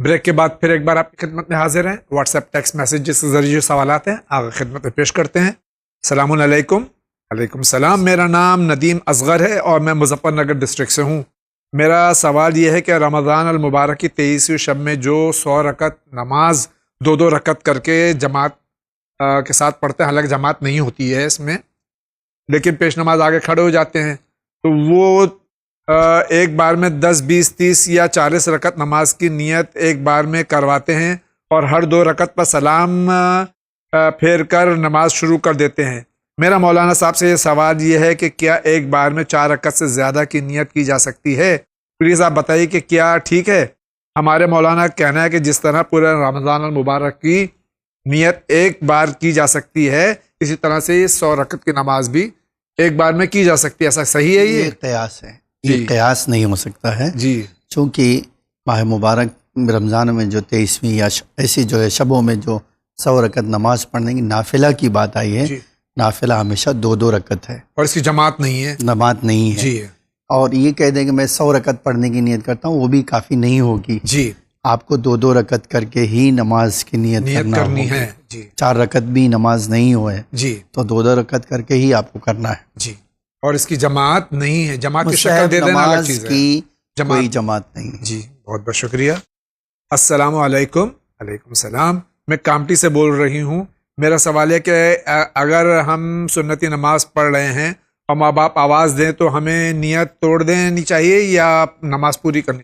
Break کے بعد پھر ایک بار آپ کی خدمت میں حاضر ہیں. واٹس ایپ ٹیکسٹ میسیجز کے ذریعے جو سوالات ہیں آپ خدمت میں پیش کرتے ہیں. السلام علیکم. وعلیکم السلام. میرا نام ندیم اصغر ہے اور میں مظفر نگر ڈسٹرکٹ سے ہوں. میرا سوال یہ ہے کہ رمضان المبارک کی 23ویں شب میں جو 100 رکعت نماز 2 رکعت کر کے جماعت کے ساتھ پڑھتے ہیں، حالانکہ جماعت نہیں ہوتی ہے اس میں، لیکن پیش نماز آگے کھڑے ہو جاتے ہیں، تو وہ ایک بار میں 10 20 30 یا 40 رکعت نماز کی نیت ایک بار میں کرواتے ہیں اور ہر 2 رکعت پر سلام پھیر کر نماز شروع کر دیتے ہیں. میرا مولانا صاحب سے یہ سوال یہ ہے کہ کیا ایک بار میں 4 رکعت سے زیادہ کی نیت کی جا سکتی ہے؟ پلیز آپ بتائیے کہ کیا ٹھیک ہے؟ ہمارے مولانا کا کہنا ہے کہ جس طرح پورے رمضان المبارک کی نیت ایک بار کی جا سکتی ہے، اسی طرح سے یہ 100 رکعت کی نماز بھی ایک بار میں کی جا سکتی ہے. ایسا صحیح ہے؟ یہ قیاس ہے، یہ قیاس نہیں ہو سکتا ہے جی، چونکہ ماہ مبارک رمضان میں جو 23ویں یا ایسی جو ہے شبوں میں جو 100 رکعت نماز پڑھنے کی نافلہ کی بات آئی ہے، نافلہ ہمیشہ 2 رکعت ہے اور اس کی جماعت نہیں ہے. جماعت نہیں ہے جی، اور یہ کہہ دیں کہ میں 100 رکعت پڑھنے کی نیت کرتا ہوں، وہ بھی کافی نہیں ہوگی. جی، آپ کو 2 رکعت کر کے ہی نماز کی نیت کرنی ہے. جی، 4 رکعت بھی نماز نہیں ہوئے جی، تو 2 رکعت کر کے ہی آپ کو کرنا ہے. جی، اور اس کی جماعت نہیں ہے. جماعت کی شکل مستحب دے دینا الگ نماز چیز ہے. کی کوئی جماعت نہیں ہے. جی، بہت بہت شکریہ. السلام علیکم. وعلیکم السلام. میں کامٹی سے بول رہی ہوں. میرا سوال ہے کہ اگر ہم سنتی نماز پڑھ رہے ہیں اور ماں باپ آواز دیں تو ہمیں نیت توڑ دینی چاہیے یا نماز پوری کرنی؟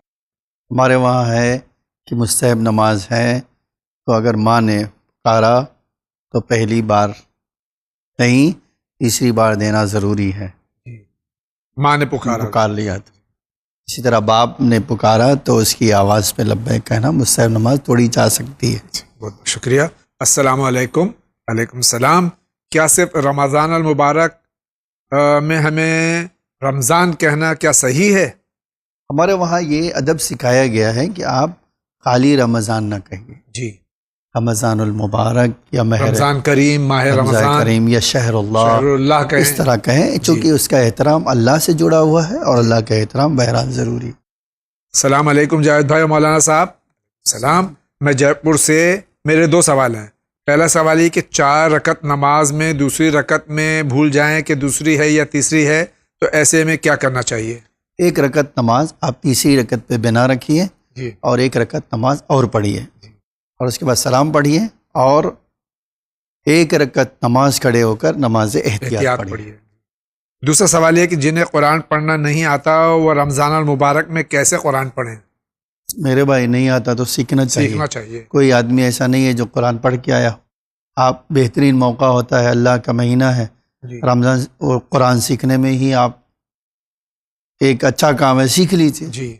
ہمارے وہاں ہے کہ مستحب نماز ہے، تو اگر ماں نے پکارا تو پہلی بار نہیں، تیسری بار دینا ضروری ہے. ماں نے پکار لیا تو اسی طرح باپ نے پکارا تو اس کی آواز پہ لبیک کہنا، مستحب نماز توڑی جا سکتی ہے. بہت بہت شکریہ. السلام علیکم. وعلیکم السلام. کیا صرف رمضان المبارک میں ہمیں رمضان کہنا کیا صحیح ہے؟ ہمارے وہاں یہ ادب سکھایا گیا ہے کہ آپ خالی رمضان نہ کہیے. جی، رمضان المبارک یا رمضان کریم، ماہ رمضان کریم یا شہر اللہ کہیں. اس طرح کہیں، چونکہ اس کا احترام اللہ سے جڑا ہوا ہے اور اللہ کا احترام بہرحال ضروری ہے. السلام علیکم جاوید بھائی مولانا صاحب. سلام. میں جے پور سے. میرے 2 سوال ہیں. پہلا سوال یہ کہ 4 رکعت نماز میں دوسری رکعت میں بھول جائیں کہ دوسری ہے یا تیسری ہے تو ایسے میں کیا کرنا چاہیے؟ 1 رکعت نماز آپ تیسری رکعت پہ بنا رکھیے اور 1 رکعت نماز اور پڑھیے اور اس کے بعد سلام پڑھیے اور 1 رکعت نماز کھڑے ہو کر نماز احتیاط پڑھیے. دوسرا سوال یہ کہ جنہیں قرآن پڑھنا نہیں آتا وہ رمضان المبارک میں کیسے قرآن پڑھیں؟ میرے بھائی نہیں آتا تو سیکھنا چاہیے. کوئی آدمی ایسا نہیں ہے جو قرآن پڑھ کے آیا. آپ بہترین موقع ہوتا ہے، اللہ کا مہینہ ہے رمضان، اور قرآن سیکھنے میں ہی آپ ایک اچھا کام ہے، سیکھ لیجیے. جی،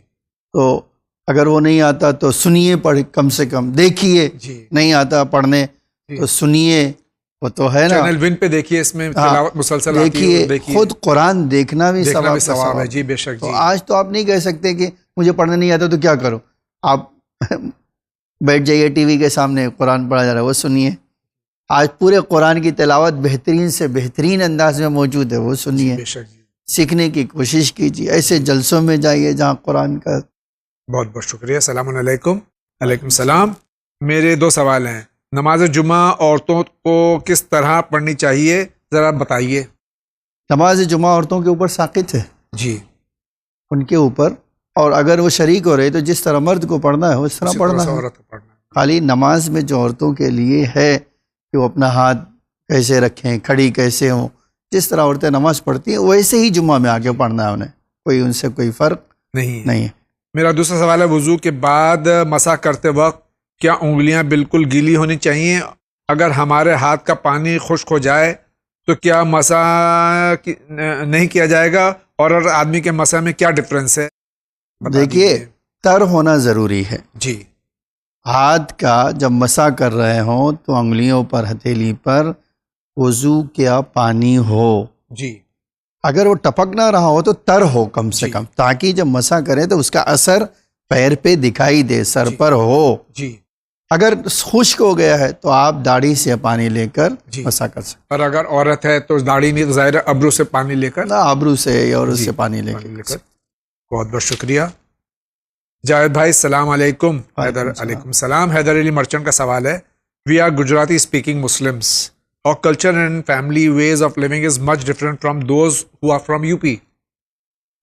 تو اگر وہ نہیں آتا تو سنیے، پڑھ کم سے کم دیکھیے. نہیں آتا پڑھنے تو سنیے، وہ تو ہے نا چینل ون پہ دیکھیے، اس میں تلاوت مسلسل دیکھیے. خود قرآن دیکھنا بھی ثواب ہے. جی، بے شک. تو آج تو آپ نہیں کہہ سکتے کہ مجھے پڑھنا نہیں آتا تو کیا کرو. آپ بیٹھ جائیے ٹی وی کے سامنے، قرآن پڑھا جا رہا ہے وہ سنیے. آج پورے قرآن کی تلاوت بہترین سے بہترین انداز میں موجود ہے، وہ سنیے. سیکھنے کی کوشش کیجیے. ایسے جلسوں میں جائیے جہاں قرآن کا. بہت بہت شکریہ. السلام علیکم. وعلیکم السلام. میرے 2 سوال ہیں. نماز جمعہ عورتوں کو کس طرح پڑھنی چاہیے ذرا بتائیے. نماز جمعہ عورتوں کے اوپر ساقط ہے. جی، ان کے اوپر، اور اگر وہ شریک ہو رہے تو جس طرح مرد کو پڑھنا ہے اس طرح پڑھنا ہے. خالی نماز میں جو عورتوں کے لیے ہے کہ وہ اپنا ہاتھ کیسے رکھیں، کھڑی کیسے ہوں، جس طرح عورتیں نماز پڑھتی ہیں ویسے ہی جمعہ میں آگے پڑھنا ہے انہیں. کوئی ان سے کوئی فرق نہیں ہے. میرا دوسرا سوال ہے، وضو کے بعد مسح کرتے وقت کیا انگلیاں بالکل گیلی ہونی چاہیے؟ اگر ہمارے ہاتھ کا پانی خشک ہو جائے تو کیا مسح نہیں کیا جائے گا؟ اور آدمی کے مسح میں کیا ڈفرینس ہے؟ دیکھیے، تر ہونا ضروری ہے. جی، ہاتھ کا جب مسح کر رہے ہوں تو انگلیوں پر، ہتھیلی پر وضو کیا پانی ہو. جی، اگر وہ ٹپک نہ رہا ہو تو تر ہو کم سے کم، تاکہ جب مسح کرے تو اس کا اثر پیر پہ دکھائی دے، سر پر ہو. جی، اگر خشک ہو گیا ہے تو آپ داڑھی سے پانی لے کر مسح کر سکتے. اور اگر عورت ہے تو داڑھی نہیں تو ظاہر ابرو سے پانی لے کر، ابرو سے اور اس سے پانی لے کر. بہت بہت شکریہ. جاوید بھائی السلام علیکم. علیکم السلام. حیدر علی مرچنٹ کا سوال ہے, we are Gujarati speaking Muslims. Our culture and family ways of living is much different from those who are from UP.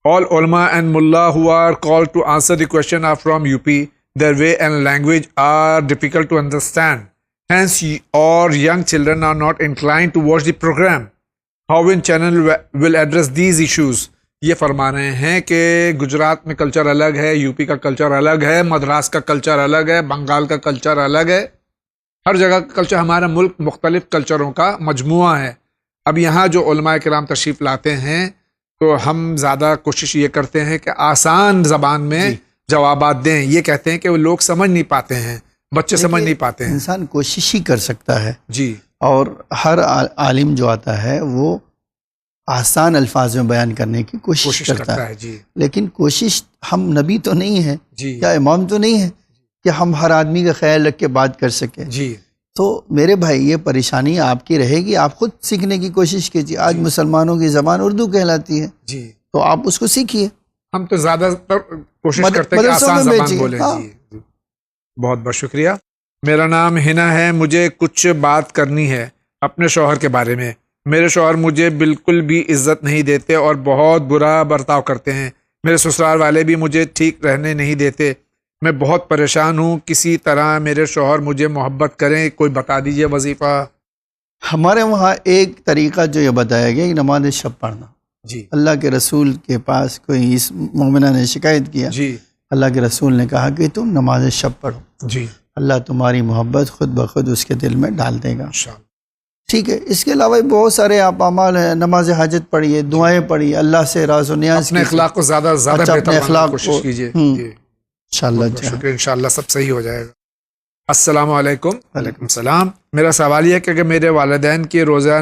All ulama and mullah who are called to answer the question are from UP. Their way and language are difficult to understand. Hence, our young children are not inclined to watch the program. How in channel will address these issues? یہ فرما رہے ہیں کہ گجرات میں culture الگ ہے, U P کا culture الگ ہے, مدراس کا کلچر الگ ہے, بنگال کا کلچر الگ ہے. ہر جگہ کا کلچر, ہمارا ملک مختلف کلچروں کا مجموعہ ہے. اب یہاں جو علماء کرام تشریف لاتے ہیں تو ہم زیادہ کوشش یہ کرتے ہیں کہ آسان زبان میں جوابات دیں. یہ کہتے ہیں کہ وہ لوگ سمجھ نہیں پاتے ہیں, بچے سمجھ نہیں پاتے ہیں. انسان کوشش ہی کر سکتا ہے جی, اور ہر عالم جو آتا ہے وہ آسان الفاظ میں بیان کرنے کی کوشش کرتا ہے. جی, لیکن کوشش, ہم نبی تو نہیں ہیں جی, یا امام تو نہیں ہے کہ ہم ہر آدمی کا خیال رکھ کے بات کر سکیں. جی, تو میرے بھائی یہ پریشانی آپ کی رہے گی, آپ خود سیکھنے کی کوشش کیجیے. آج مسلمانوں کی زبان اردو کہلاتی ہے, جی, تو آپ اس کو سیکھیے. ہم تو زیادہ تر کوشش کرتے ہیں کہ آسان زبان بولیں. جی, بہت بہت شکریہ. میرا نام ہنا ہے, مجھے کچھ بات کرنی ہے اپنے شوہر کے بارے میں. میرے شوہر مجھے بالکل بھی عزت نہیں دیتے اور بہت برا برتاؤ کرتے ہیں. میرے سسرال والے بھی مجھے ٹھیک رہنے نہیں دیتے. میں بہت پریشان ہوں, کسی طرح میرے شوہر مجھے محبت کریں, کوئی بتا دیجئے وظیفہ. ہمارے وہاں ایک طریقہ جو یہ بتایا گیا کہ نماز شب پڑھنا. جی, اللہ کے رسول کے پاس کوئی اس مومنہ نے شکایت کیا. جی, اللہ کے رسول نے کہا کہ تم نماز شب پڑھو, جی, اللہ تمہاری محبت خود بخود اس کے دل میں ڈال دے گا. انشاءاللہ. ٹھیک ہے. اس کے علاوہ بہت سارے آپ اعمال ہیں. نماز حاجت پڑھیے, دعائیں پڑھیے, اللہ سے راز و نیاز اپنے اخلاق کو زیادہ اچھا بہتر اپنے بنانے اخلاق کی کوشش کیجیے. انشاءاللہ. شکریہ, انشاءاللہ سب صحیح ہو جائے گا. السلام علیکم. وعلیکم السلام. میرا سوال یہ ہے کہ اگر میرے والدین کے روزہ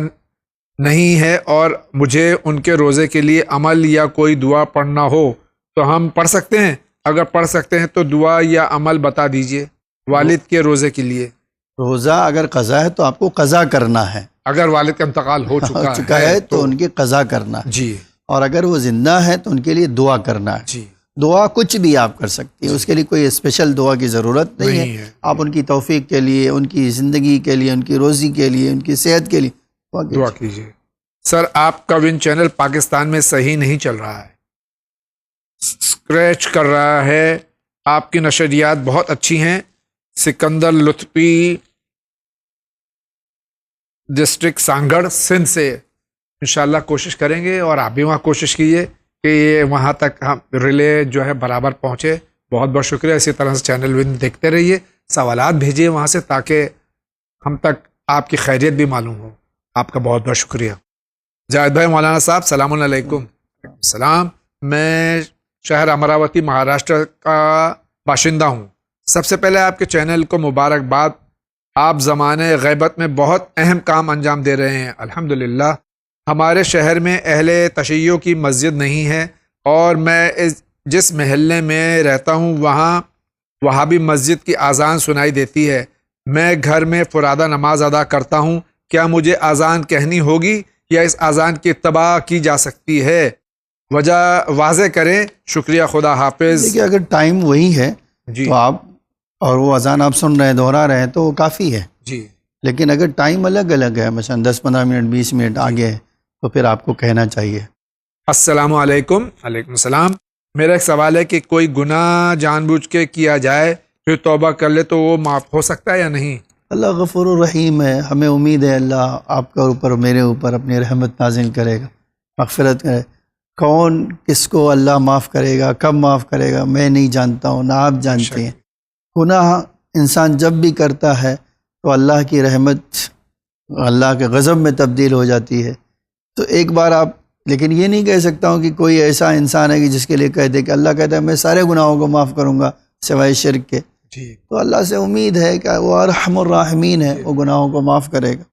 نہیں ہے اور مجھے ان کے روزے کے لیے عمل یا کوئی دعا پڑھنا ہو تو ہم پڑھ سکتے ہیں؟ اگر پڑھ سکتے ہیں تو دعا یا عمل بتا دیجئے والد کے روزے کے لیے. روزہ اگر قضا ہے تو آپ کو قضا کرنا ہے. اگر والد کا انتقال ہو چکا ہے تو ان کی قضا کرنا ہے. جی, اور اگر وہ زندہ ہے تو ان کے لیے دعا کرنا ہے. جی, دعا کچھ بھی آپ کر سکتی ہیں, اس کے لیے کوئی اسپیشل دعا کی ضرورت نہیں ہے. آپ ان کی توفیق کے لیے, ان کی زندگی کے لیے, ان کی روزی کے لیے, ان کی صحت کے لیے دعا کیجیے. سر, آپ کا ون چینل پاکستان میں صحیح نہیں چل رہا ہے, اسکریچ کر رہا ہے. آپ کی نشریات بہت اچھی ہیں. سکندر لطفی, ڈسٹرکٹ سانگڑ, سندھ سے. انشاءاللہ کوشش کریں گے, اور آپ بھی وہاں کوشش کیجیے کہ یہ وہاں تک ہم ریلے جو ہے برابر پہنچے. بہت بہت شکریہ. اسی طرح سے چینل ون دیکھتے رہیے, سوالات بھیجیے وہاں سے تاکہ ہم تک آپ کی خیریت بھی معلوم ہو. آپ کا بہت بہت شکریہ. جاوید بھائی مولانا صاحب السلام علیکم. السلام. میں شہر امراوتی مہاراشٹر کا باشندہ ہوں. سب سے پہلے آپ کے چینل کو مبارکباد. آپ زمانے غیبت میں بہت اہم کام انجام دے رہے ہیں الحمدللہ. ہمارے شہر میں اہل تشیع کی مسجد نہیں ہے, اور میں جس محلے میں رہتا ہوں وہاں بھی مسجد کی اذان سنائی دیتی ہے. میں گھر میں فرادہ نماز ادا کرتا ہوں. کیا مجھے اذان کہنی ہوگی یا اس اذان کی اتباع کی جا سکتی ہے؟ وجہ واضح کریں. شکریہ, خدا حافظ. دیکھیے, اگر ٹائم وہی ہے جی, تو آپ, اور وہ اذان آپ سن رہے ہیں, دہرا رہے ہیں, تو وہ کافی ہے. جی, لیکن اگر ٹائم الگ الگ ہے, مثلا 10-15 منٹ 20 منٹ آگے ہے, تو پھر آپ کو کہنا چاہیے. السلام علیکم. وعلیکم السلام. میرا ایک سوال ہے کہ کوئی گناہ جان بوجھ کے کیا جائے پھر توبہ کر لے تو وہ معاف ہو سکتا ہے یا نہیں؟ اللہ غفور الرحیم ہے. ہمیں امید ہے اللہ آپ کے اوپر میرے اوپر اپنی رحمت نازل کرے گا, مغفرت کرے. کون کس کو اللہ معاف کرے گا, کب معاف کرے گا, میں نہیں جانتا ہوں, نہ آپ جانتے ہیں. گناہ انسان جب بھی کرتا ہے تو اللہ کی رحمت اللہ کے غضب میں تبدیل ہو جاتی ہے. تو ایک بار آپ, لیکن یہ نہیں کہہ سکتا ہوں کہ کوئی ایسا انسان ہے کہ جس کے لیے کہہ دے کہ اللہ کہتا ہے میں سارے گناہوں کو معاف کروں گا سوائے شرک کے. تو اللہ سے امید ہے کہ وہ ارحم الراحمین ہے, وہ گناہوں کو معاف کرے گا.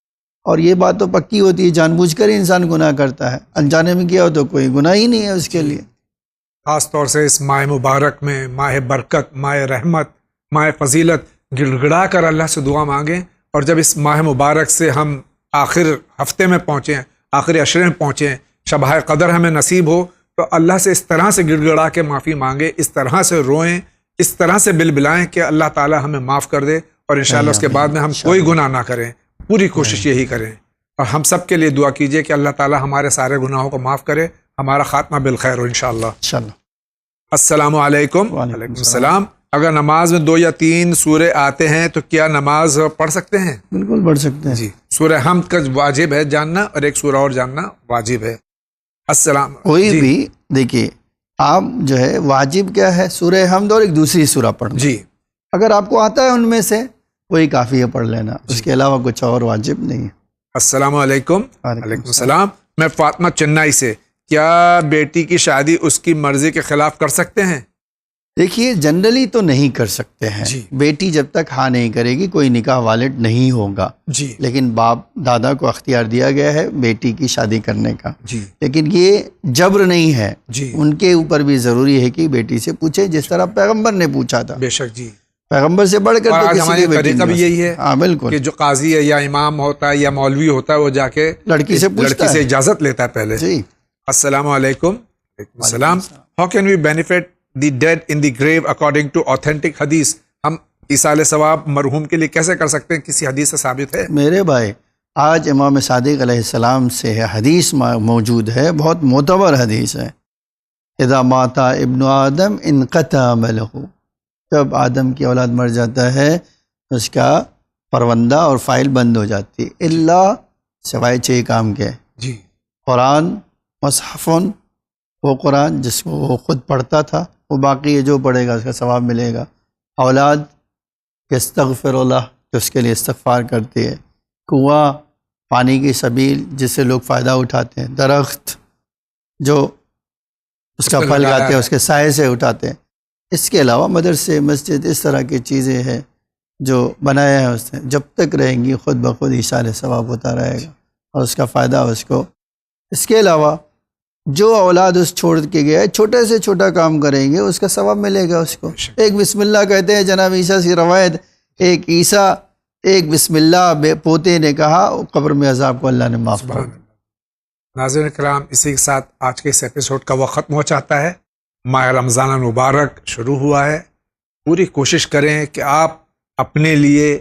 اور یہ بات تو پکی ہوتی ہے, جان بوجھ کر ہی انسان گناہ کرتا ہے, انجانے میں کیا ہو تو کوئی گناہ ہی نہیں ہے اس کے لیے. خاص طور سے اس ماہ مبارک میں, ماہ برکت, ماہ رحمت, ماہ فضیلت, گڑ گڑا کر اللہ سے دعا مانگیں. اور جب اس ماہ مبارک سے ہم آخر ہفتے میں پہنچیں, آخری عشرے میں پہنچیں, شبہ قدر ہمیں نصیب ہو, تو اللہ سے اس طرح سے گڑ گڑا کے معافی مانگیں, اس طرح سے روئیں اس طرح سے بلبلائیں کہ اللہ تعالی ہمیں معاف کر دے، اور انشاءاللہ اس کے بعد میں ہم کوئی گناہ نہ کریں. پوری کوشش یہی کریں. اور ہم سب کے لیے دعا کیجئے کہ اللہ تعالی ہمارے سارے گناہوں کو معاف کرے، ہمارا خاتمہ بالخیر ہو انشاءاللہ. السلام علیکم. وعلیکم السلام. اگر نماز میں 2 یا 3 سورے آتے ہیں تو کیا نماز پڑھ سکتے ہیں؟ بالکل پڑھ سکتے ہیں. جی، سورہ حمد کا واجب ہے جاننا، اور ایک سورہ اور جاننا واجب ہے. السلام. کوئی بھی دیکھیے، آپ جو ہے واجب کیا ہے؟ سورہ حمد اور ایک دوسری سورہ پڑھنا. جی، اگر آپ کو آتا ہے ان میں سے وہی کافی ہے پڑھ لینا، اس کے علاوہ کچھ اور واجب نہیں ہے. السلام علیکم. وعلیکم السلام. میں فاطمہ چنائی سے. کیا بیٹی کی شادی اس کی مرضی کے خلاف کر سکتے ہیں؟ دیکھیے جنرلی تو نہیں کر سکتے ہیں. جی. بیٹی جب تک ہاں نہیں کرے گی کوئی نکاح والد نہیں ہوگا. جی. لیکن باپ دادا کو اختیار دیا گیا ہے بیٹی کی شادی کرنے کا. جی. لیکن یہ جبر نہیں ہے. جی. ان کے اوپر بھی ضروری ہے کہ بیٹی سے پوچھے، جس طرح پیغمبر نے پوچھا تھا. بے شک. جی. پیغمبر سے بڑھ کر تو کسی کی بیٹی طریقہ بھی یہی ہے. ہاں بالکل، کہ جو قاضی ہے یا امام ہوتا ہے یا مولوی ہوتا ہے وہ جا کے لڑکی سے پوچھتا ہے، اجازت لیتا ہے پہلے. جی. السلام علیکم. وعلیکم السلام. How can we benefit the dead in the grave according to authentic حدیث؟ ہم ایصال ثواب مرحوم کے لیے کیسے کر سکتے ہیں؟ کسی حدیث سے ثابت ہے؟ میرے بھائی، آج امام صادق علیہ السلام سے حدیث موجود ہے، بہت معتبر حدیث ہے. اذا مات ابن آدم انقطع عملہ، جب آدم کی اولاد مر جاتا ہے اس کا پروندہ اور فائل بند ہو جاتی ہے، اللہ سوائے 6 کام کے. جی. قرآن، مصحفن، وہ قرآن جس کو وہ خود پڑھتا تھا، وہ باقی جو پڑھے گا اس کا ثواب ملے گا. اولاد یستغفر اللہ، جو اس کے لیے استغفار کرتی ہے. کنواں، پانی کی سبیل جس سے لوگ فائدہ اٹھاتے ہیں. درخت جو اس کا پھل کھاتے ہیں اس کے سائے سے اٹھاتے ہیں. اس کے علاوہ مدرسے، مسجد، اس طرح کی چیزیں ہیں جو بنایا ہے اس نے، جب تک رہیں گی خود بخود ایصال ثواب ہوتا رہے گا اور اس کا فائدہ اس کو. اس کے علاوہ جو اولاد اس چھوڑ کے گیا ہے، چھوٹے سے چھوٹا کام کریں گے اس کا ثواب ملے گا اس کو. ایک بسم اللہ کہتے ہیں، جناب عیسیٰ سے روایت، ایک بسم اللہ پوتے نے کہا، قبر میں عذاب کو اللہ نے معاف کر دیا. ناظرین کرام، اسی کے ساتھ آج کے اس ایپیسوڈ کا وقت ختم ہو چاہتا ہے. ماہ رمضان المبارک شروع ہوا ہے. پوری کوشش کریں کہ آپ اپنے لیے،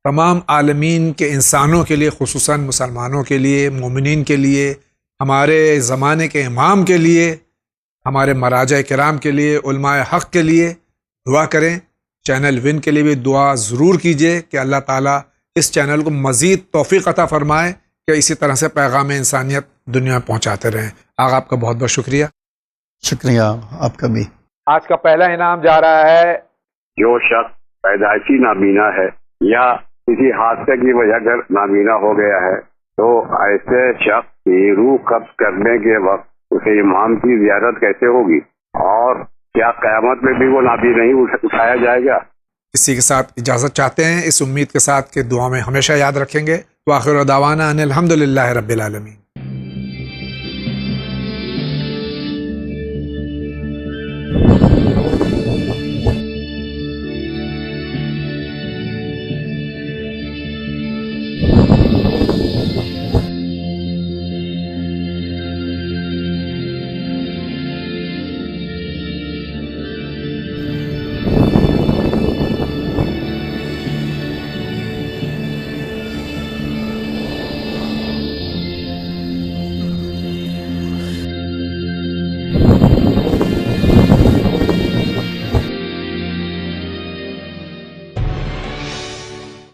تمام عالمین کے انسانوں کے لیے، خصوصاً مسلمانوں کے لیے، مومنین کے لیے، ہمارے زمانے کے امام کے لیے، ہمارے مراجع کرام کے لیے، علماء حق کے لیے دعا کریں. چینل ون کے لیے بھی دعا ضرور کیجئے کہ اللہ تعالیٰ اس چینل کو مزید توفیق عطا فرمائے کہ اسی طرح سے پیغام انسانیت دنیا میں پہنچاتے رہیں. آغا آپ کا بہت بہت شکریہ. شکریہ آپ کا بھی. آج کا پہلا انعام جا رہا ہے. جو شخص پیدائشی نابینا ہے یا کسی حادثے کی وجہ سے نابینا ہو گیا ہے تو ایسے شخص کی روح قبض کرنے کے وقت اسے امام کی زیارت کیسے ہوگی، اور کیا قیامت میں بھی وہ نابینا نہیں اٹھایا جائے گا؟ اسی کے ساتھ اجازت چاہتے ہیں، اس امید کے ساتھ کہ دعا میں ہمیشہ یاد رکھیں گے. وآخر دعوانا ان الحمد للہ رب العالمین.